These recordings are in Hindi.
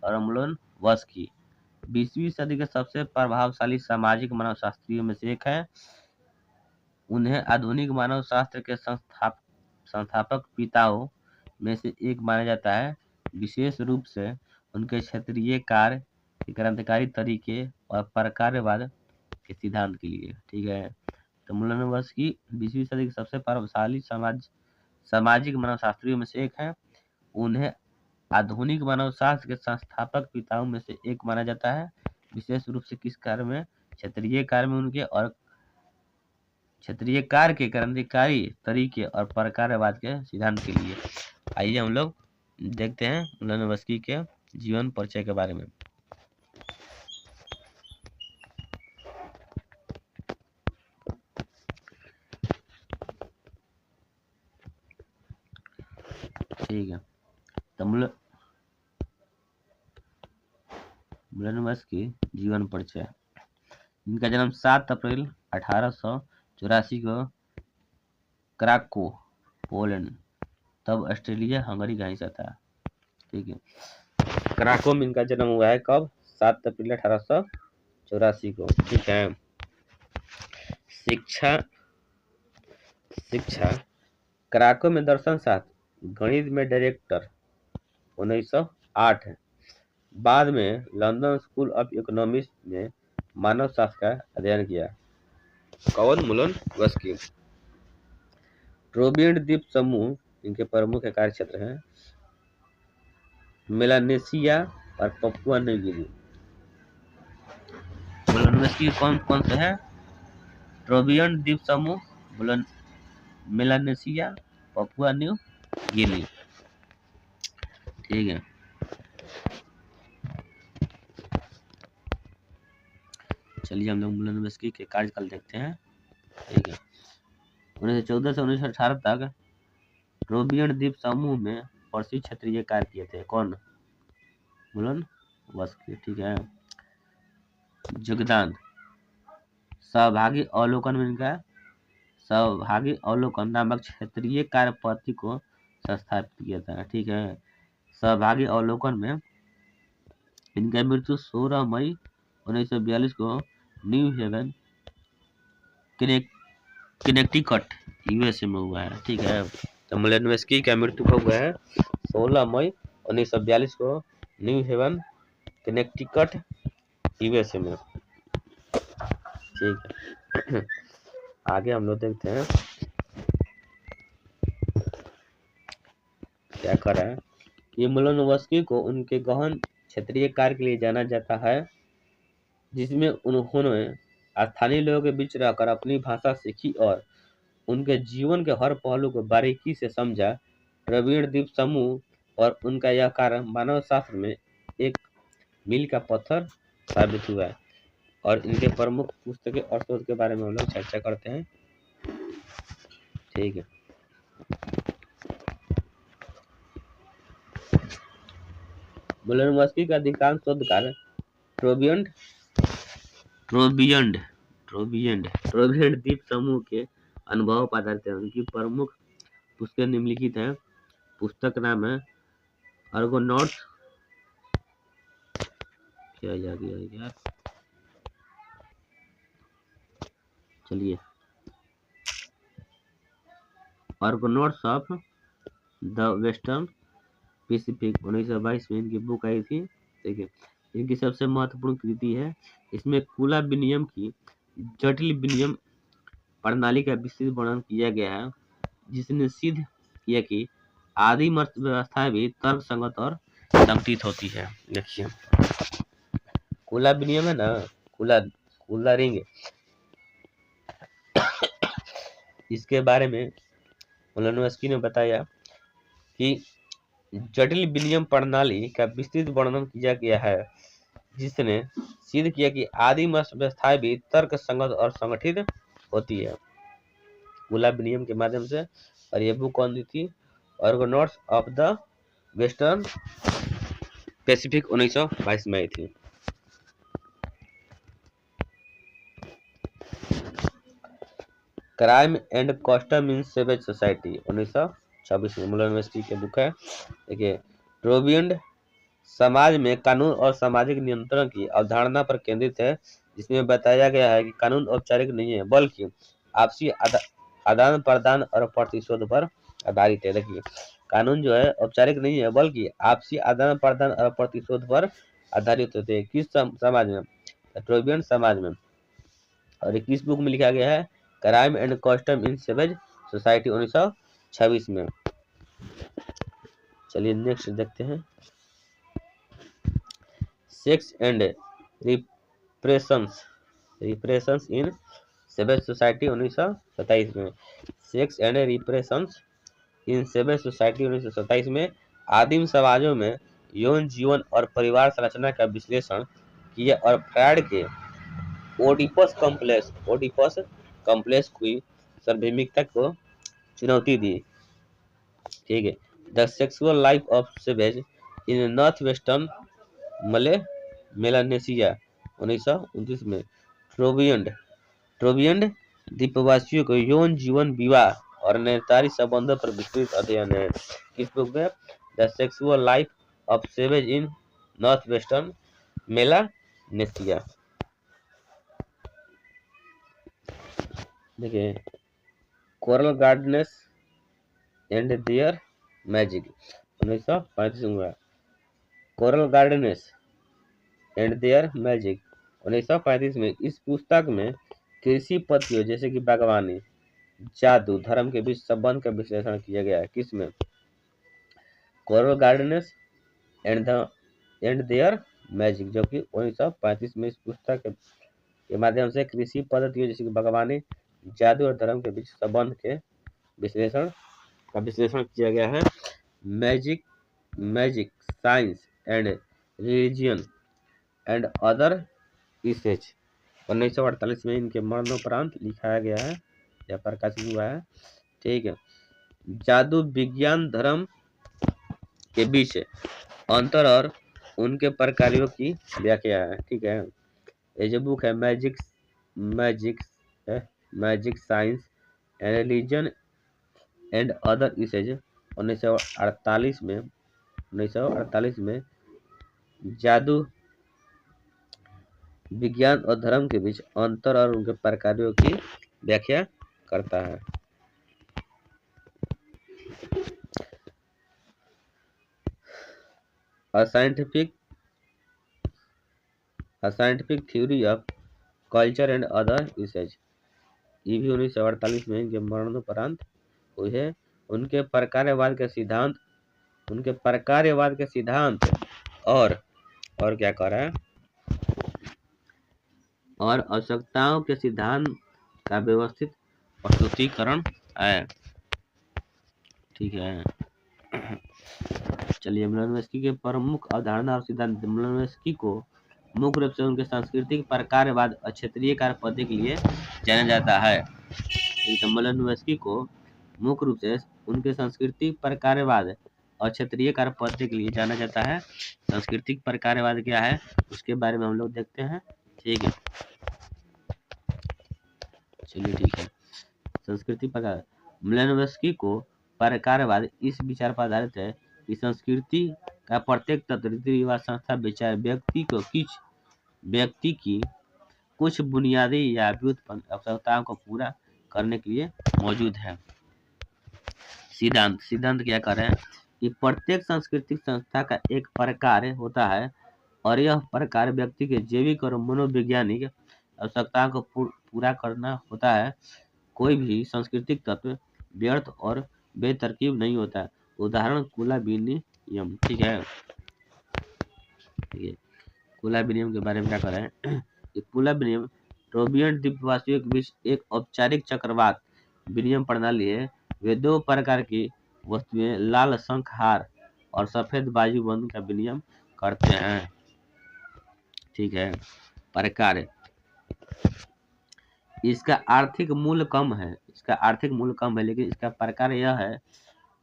और मुलनवस्की 20वीं सदी के सबसे प्रभावशाली सामाजिक मानवशास्त्रियों में से एक है। उन्हें आधुनिक मानव शास्त्र के संस्थापक पिताओं में से एक माना जाता है, विशेष रूप से उनके क्षेत्रीय कार्य के क्रांतिकारी तरीके और प्रकारवाद के सिद्धांत के लिए। ठीक है, तो मुलनवस्की 20वीं सदी के सबसे प्रभावशाली सामाजिक मानवशास्त्रियों में से एक है। उन्हें आधुनिक मानव शास्त्र के संस्थापक पिताओं में से एक माना जाता है, विशेष रूप से किस कार्य में? क्षेत्रीय कार्य में उनके और क्षेत्रीय कार्य के क्रांतिकारी तरीके और प्रकारवाद के सिद्धांत के लिए। आइए हम लोग देखते हैं मुलनवस्की के जीवन परिचय के बारे में। ठीक है, तो मुलनवस्की जीवन परिचय। इनका जन्म 7 अप्रैल 1884 को क्राको, पोलैंड, तब ऑस्ट्रिया हंगरी का हिस्सा था। ठीक है, क्राको में इनका जन्म हुआ है कब? 7 अप्रैल 1884 को। ठीक है, शिक्षा क्राको में दर्शन शास्त्र, गणित में डायरेक्टर 1908 है। बाद में लंदन स्कूल ऑफ इकोनॉमिक्स में मानव शास्त्र का अध्ययन किया। कौन? मुलनवस्की। ट्रोबियन द्वीप समूह इनके प्रमुख कार्य क्षेत्र हैं, मेलानेशिया और पपुआ न्यू गिनी। मुलनवस्की कौन कौन से है? ट्रोबियन द्वीप समूह, मेलानेशिया, पपुआ न्यू गिनी। ठीक है, चलिए हम लोग मुलनवस्की के कार्यकाल देखते हैं। ठीक है, 1914 से 1918 तक ट्रोबियन द्वीप समूह में प्रसिद्ध क्षेत्रीय कार्य किए थे। कौन? मुलनवस्की। ठीक है, योगदान सहभागी अवलोकन में इनका सहभागी अवलोकन नामक क्षेत्रीय कार्य पद्धति को संस्थापित किया था। ठीक है, सहभागी अवलोकन में इनका मृत्यु 16 मई 1942 को न्यू हेवन, कनेक्टिकट, यूएसए में हुआ है। ठीक है, तो मुलनवस्की का मृत्यु कब हुआ है? 16 मई 1942 को न्यू हेवन, कनेक्टिकट, यूएसए में। ठीक है, आगे हम लोग देखते हैं क्या कर रहा है। ये मुलनवस्की को उनके गहन क्षेत्रीय कार्य के लिए जाना जाता है, जिसमें उन्होंने स्थानीय लोगों के बीच रहकर अपनी भाषा सीखी और उनके जीवन के हर पहलू को बारीकी से समझा। ट्रोबियन द्वीप समूह और उनका यह कार्य मानव शास्त्र में एक मील का पत्थर साबित हुआ है। और इनके प्रमुख पुस्तकें और शोध के बारे में हम लोग चर्चा करते हैं। ठीक है, मुलनवस्की का अधिकांश शोध कार्य ट्रोबियन द्वीप समूह के अनुभव पर आधारित है। उनकी प्रमुख पुस्तकें निम्नलिखित हैं। पुस्तक नाम है आर्गोनॉट्स, क्या जा गया यार, चलिए, आर्गोनॉट्स ऑफ द वेस्टर्न पैसिफिक 1922 में इनकी बुक आई थी। ठीक है, इनकी सबसे महत्वपूर्ण कृति है। इसमें कुला विनिमय की जटिल विनिमय प्रणाली का विस्तृत वर्णन किया गया है, जिसने सिद्ध किया कि आदिम अर्थव्यवस्था भी तर्क संगत और संगठित होती है। देखिए, कुला विनिमय है ना, कुला रिंग, इसके बारे में मुलनवस्की ने बताया कि जटिल विनिमय प्रणाली का विस्तृत वर्णन किया गया है, जिसने सिद्ध किया कि आदिम अर्थव्यवस्थाएं भी तर्क संगत और संगठित होती है कुला विनिमय के माध्यम से। और ये बुक कौन दी थी? Argonauts of the western Pacific 1922 में आई थी। Crime and custom in savage society 1926 में मुलनवस्की की बुक है। देखिए, ट्रोबियन समाज में कानून और सामाजिक नियंत्रण की अवधारणा पर केंद्रित है, जिसमें बताया गया है कि कानून औपचारिक नहीं है बल्कि आपसी आदान प्रदान और प्रतिशोध पर आधारित है। देखिए, कानून जो है औपचारिक नहीं है बल्कि आपसी आदान प्रदान और प्रतिशोध पर आधारित होते हैं। किस समाज में? ट्रोबियन समाज में। और 21 बुक में लिखा गया है crime and custom in savage society 1926 में। चलिए नेक्स्ट देखते हैं, sex and repressions repressions in savage society 1927 में। Sex and repressions in savage society 1927 में आदिम समाजों में यौन जीवन और परिवार संरचना का विश्लेषण किया और फ्रायड के ओडिपस कॉम्प्लेक्स की सार्वभौमिकता को चुनौती दी। ठीक है। The sexual life of savage in north western Melanesia 1929 में। ट्रोबियन द्वीपवासियों को यौन जीवन, विवाह और निर्धारित संबंधों पर विस्तृत अध्ययन है। इस बुक में the sexual life of savage in north western Melanesia. देखिए, coral gardens and their magic 1935 में। Coral gardens and their magic 1935 में। इस पुस्तक में कृषि पद्धतियों जैसे कि बागवानी, जादू, धर्म के बीच संबंध का विश्लेषण किया गया है। किसमें? Coral gardens and their magic, जो कि 1935 में इस पुस्तक के माध्यम से कृषि पद्धतियों जैसे कि बागवानी, जादू और धर्म के बीच संबंध के विश्लेषण किया गया है। Magic science and religion and other issues 1948 में इनके मरणोपरांत लिखाया गया है या प्रकाशित हुआ है। ठीक है। जादू, विज्ञान, धर्म के बीच अंतर और उनके प्रकारों की व्याख्या है। ठीक है। ये जो बुक है magic science and religion and other issues 1948 में जादू, विज्ञान और धर्म के बीच अंतर और उनके प्रकारों की व्याख्या करता है। A scientific theory of culture and other usage, ये भी 1948 में इनके मरणोपरांत हुई है। उनके प्रकार्यवाद के सिद्धांत और क्या कर रहा है, और आवश्यकताओं के सिद्धांत का व्यवस्थित प्रस्तुतिकरण है। ठीक है। चलिए, म्लानोव्स्की के प्रमुख अवधारणा और सिद्धांत। म्लानोव्स्की को मुख्य रूप से उनके सांस्कृतिक प्रकारवाद और क्षेत्रीय कार्य पद्धति के लिए जाना जाता है। म्लानोव्स्की को मुख्य रूप से उनके सांस्कृतिक प्रकारवाद और क्षेत्रीय कार्य पद्धति के लिए जाना जाता है। सांस्कृतिक प्रकारवाद क्या है उसके बारे में हम लोग देखते हैं। ठीक है। चलिए ठीक है। संस्कृति प्रकार। म्लानोव्स्की को प्रकारवाद इस विचार पर आधारित है कि संस्कृति का प्रत्येक तत्व, रीति रिवाज, संस्था, विचार व्यक्ति की कुछ बुनियादी या व्युत्पन्न आवश्यकताओं को पूरा करने के लिए मौजूद है। सिद्धांत क्या कर रहे हैं कि प्रत्येक सांस्कृतिक संस्था का एक प्रकार होता है और यह प्रकार व्यक्ति के जैविक और मनोवैज्ञानिक आवश्यकताओं को पूरा करना होता है। कोई भी सांस्कृतिक तत्व व्यर्थ और बेतरकीब नहीं होता है। उदाहरण कुलाबिनियम। ठीक है। कुलाबिनियम के बारे में क्या कर रहे हैं? कुलाबिनियम ट्रोबियन द्वीपवासियों के बीच एक औपचारिक चक्रवात विनिमय प्रणाली है। वे दो प्रकार की वस्तुएं, लाल शंख हार और सफेद बाजूबंद का विनिमय करते हैं। ठीक है। प्रकार। इसका आर्थिक मूल्य कम है, लेकिन इसका प्रकार यह है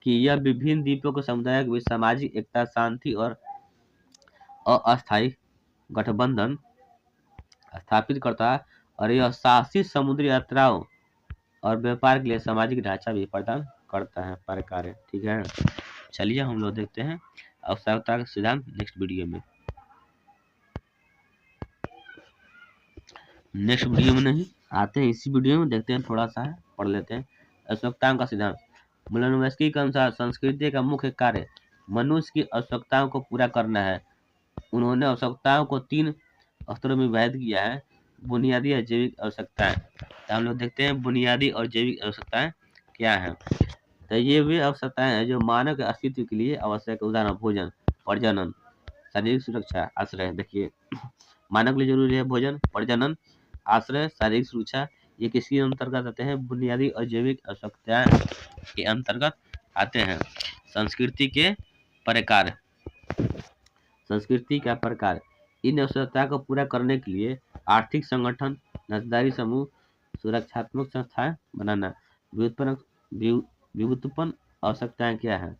कि यह विभिन्न द्वीपों के समुदायों के बीच सामाजिक एकता, शांति और अस्थायी गठबंधन स्थापित करता है, और यह साहसिक समुद्री यात्राओं और व्यापार के लिए सामाजिक ढांचा भी प्रदान करता है। प्रकार। ठीक है। चलिए हम लोग देखते हैं आवश्यकता का सिद्धांत नेक्स्ट वीडियो में। नेक्स्ट वीडियो में नहीं आते हैं, इसी वीडियो में देखते हैं, थोड़ा सा है पढ़ लेते हैं। आवश्यकताओं का सिद्धांत। मुलानुवस्की के अनुसार संस्कृति का मुख्य कार्य मनुष्य की आवश्यकताओं को पूरा करना है। उन्होंने आवश्यकताओं को 3 स्तरों में विभाजित किया है, बुनियादी और जैविक आवश्यकताएं। तो हम लोग देखते हैं बुनियादी और जैविक आवश्यकताएं क्या है। तो ये वे आवश्यकताएं हैं जो मानव के अस्तित्व के लिए आवश्यक है। उदाहरण भोजन, प्रजनन, शारीरिक सुरक्षा, आश्रय। देखिए मानव के लिए जरूरी है भोजन, प्रजनन, आश्रय, शारीरिक सुरक्षा। ये किसके अंतर्गत आते हैं? बुनियादी और जैविक आवश्यकताएं के अंतर्गत आते हैं। संस्कृति के प्रकार। संस्कृति का प्रकार। इन आवश्यकताओं को पूरा करने के लिए आर्थिक संगठन, नातेदारी समूह, सुरक्षात्मक संस्थाएं बनाना। व्युत्पन्न आवश्यकताएं क्या है?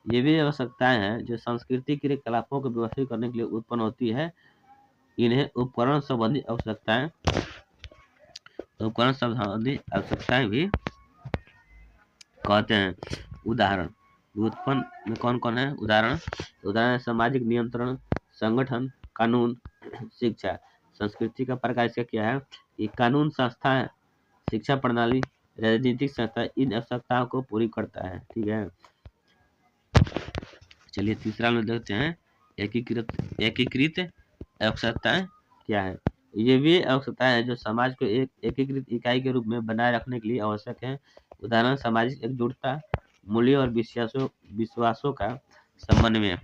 ये भी आवश्यकताएं हैं जो संस्कृति के क्रियाकलापों को व्यवस्थित करने के लिए उत्पन्न होती है। इन्हें उपकरण संबंधी आवश्यकताएं भी कहते हैं। उदाहरण व्युत्पन्न में कौन कौन है? उदाहरण सामाजिक नियंत्रण, संगठन, कानून, शिक्षा। संस्कृति का प्रकार इसका क्या है? ये कानून संस्थाएं, शिक्षा प्रणाली, राजनीतिक संस्था इन आवश्यकताओं को पूरी करता है। ठीक है, चलिए तीसरा में देखते हैं एकीकृत आवश्यकताएं क्या है। ये वे आवश्यकताएं हैं जो समाज को एक एकीकृत इकाई के रूप में बनाए रखने के लिए आवश्यक है। उदाहरण सामाजिक एकजुटता, मूल्य और विश्वासों का समन्वय।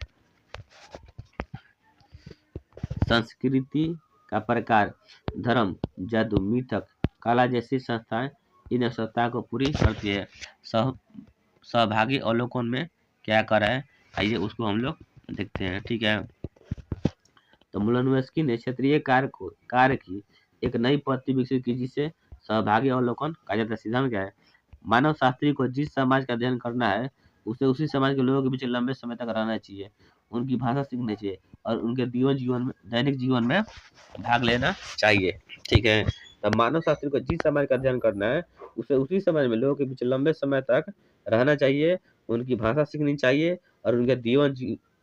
संस्कृति का प्रकार। धर्म, जादू, मिथक, कला जैसी संस्थाएं इन आवश्यकताओं को पूरी करती है। सहभागी अवलोकन में क्या कर रहा है, आइए उसको हम लोग देखते हैं। ठीक है, तो मुलानुवस्की ने क्षेत्रीय कार्य की एक नई पद्धति विकसित की जिसे सहभागी अवलोकन कहा जाता है। सिद्धांत क्या है? मानव शास्त्री को जिस समाज का अध्ययन करना है उसे उसी समाज के लोगों के बीच लंबे समय तक रहना चाहिए, उनकी भाषा सीखनी चाहिए और उनके दैनिक जीवन में भाग लेना चाहिए। ठीक है, तब मानव शास्त्री को जिस समाज का अध्ययन करना है उसे उसी समाज में लोगों के बीच लंबे समय तक रहना चाहिए, उनकी भाषा सीखनी चाहिए और उनके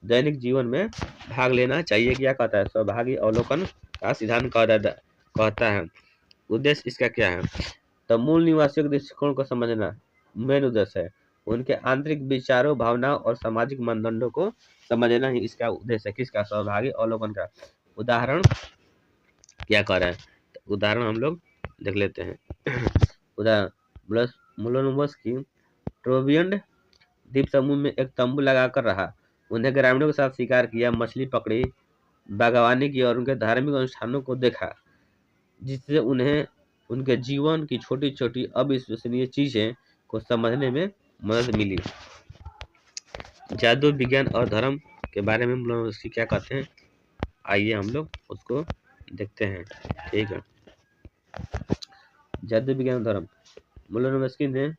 दैनिक जीवन में भाग लेना चाहिए। क्या कहता है? सहभागी अवलोकन का सिद्धांत कहता है। उद्देश्य इसका क्या है? तो मूल निवासियों के दृष्टिकोण को समझना मेन उद्देश्य है। उनके आंतरिक विचारों, भावनाओं और सामाजिक मानदंडों को समझना ही इसका उद्देश्य है। किसका? सहभागी अवलोकन का। उदाहरण क्या कर रहा है? तो उदाहरण हम लोग देख लेते हैं। उदाहरण मुलानुवस्की ट्रोवियंड द्वीप समूह में एक तंबू लगाकर रहा। उन्हें ग्रामीणों के साथ शिकार किया, मछली पकड़ी, बागवानी की और उनके धार्मिक अनुष्ठानों को देखा, जिससे उन्हें उनके जीवन की छोटी छोटी अविश्वसनीय चीजें को समझने में मदद मिली। जादू, विज्ञान और धर्म के बारे में मुलानुवस्की क्या कहते हैं, आइए हम लोग उसको देखते हैं। ठीक है, जादू, विज्ञान, धर्म। मुलानुवस्की ने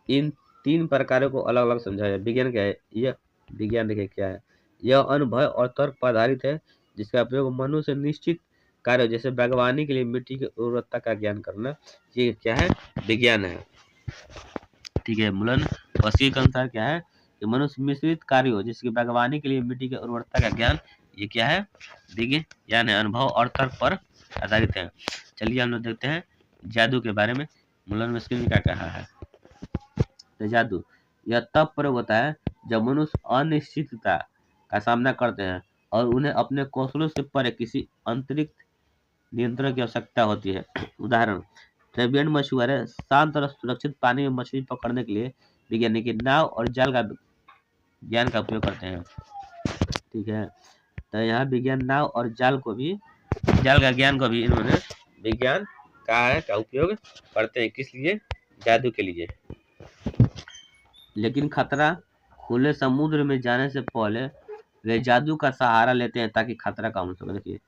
इन 3 प्रकारों को अलग अलग समझाया। विज्ञान क्या है? यह विज्ञान देखिए क्या है? यह अनुभव और तर्क पर आधारित है जिसका उपयोग मनुष्य निश्चित कार्य जैसे बागवानी के लिए मिट्टी की उर्वरता का ज्ञान करना, ये क्या है? विज्ञान है। ठीक है, मुलानुवस्की के अनुसार क्या है कि मनुष्य मिश्रित कार्यों जैसे कि बागवानी के लिए मिट्टी की उर्वरता का ज्ञान, ये क्या है? विज्ञान है, अनुभव और तर्क पर आधारित है। चलिए हम लोग देखते हैं जादू के बारे में मुलानुवस्की ने क्या कहा है। तो जादू यह तब प्रयोग होता है जब मनुष्य अनिश्चितता का सामना करते हैं और उन्हें अपने कौशलों से परे किसी अतिरिक्त नियंत्रण की आवश्यकता होती है। उदाहरण ट्रेवियन मछुआरे शांत और सुरक्षित पानी में मछली पकड़ने के लिए वैज्ञानिक नाव और जाल का ज्ञान का उपयोग करते हैं। ठीक है, तो यहाँ विज्ञान नाव और जाल का ज्ञान को भी इन्होंने विज्ञान का उपयोग करते हैं। किस लिए? जादू के लिए। लेकिन खतरा खुले समुद्र में जाने से पहले वे जादू का सहारा लेते हैं ताकि खतरा कम हो सके। देखिए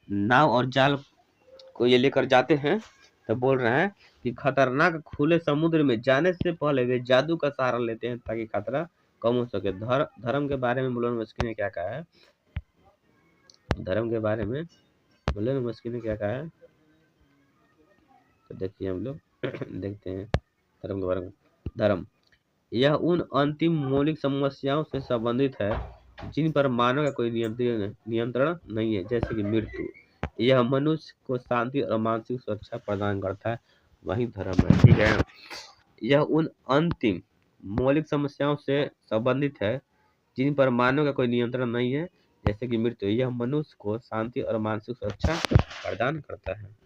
नाव और जाल को ये लेकर जाते हैं तो बोल रहे हैं कि खतरनाक खुले समुद्र में जाने से पहले वे जादू का सहारा लेते हैं ताकि खतरा कम हो सके। धर्म के बारे में मुलानुवस्की ने क्या कहा है? धर्म के बारे में मुलानुवस्की ने क्या कहा है, तो देखिए हम लोग देखते हैं धर्म के बारे में। धर्म यह उन अंतिम मौलिक समस्याओं से संबंधित है जिन पर मानव का कोई नियंत्रण नहीं है, जैसे कि मृत्यु। यह मनुष्य को शांति और मानसिक सुरक्षा प्रदान करता है, वही धर्म है। ठीक है, यह उन अंतिम मौलिक समस्याओं से संबंधित है जिन पर मानव का कोई नियंत्रण नहीं है, जैसे कि मृत्यु। यह मनुष्य को शांति और मानसिक सुरक्षा प्रदान करता है।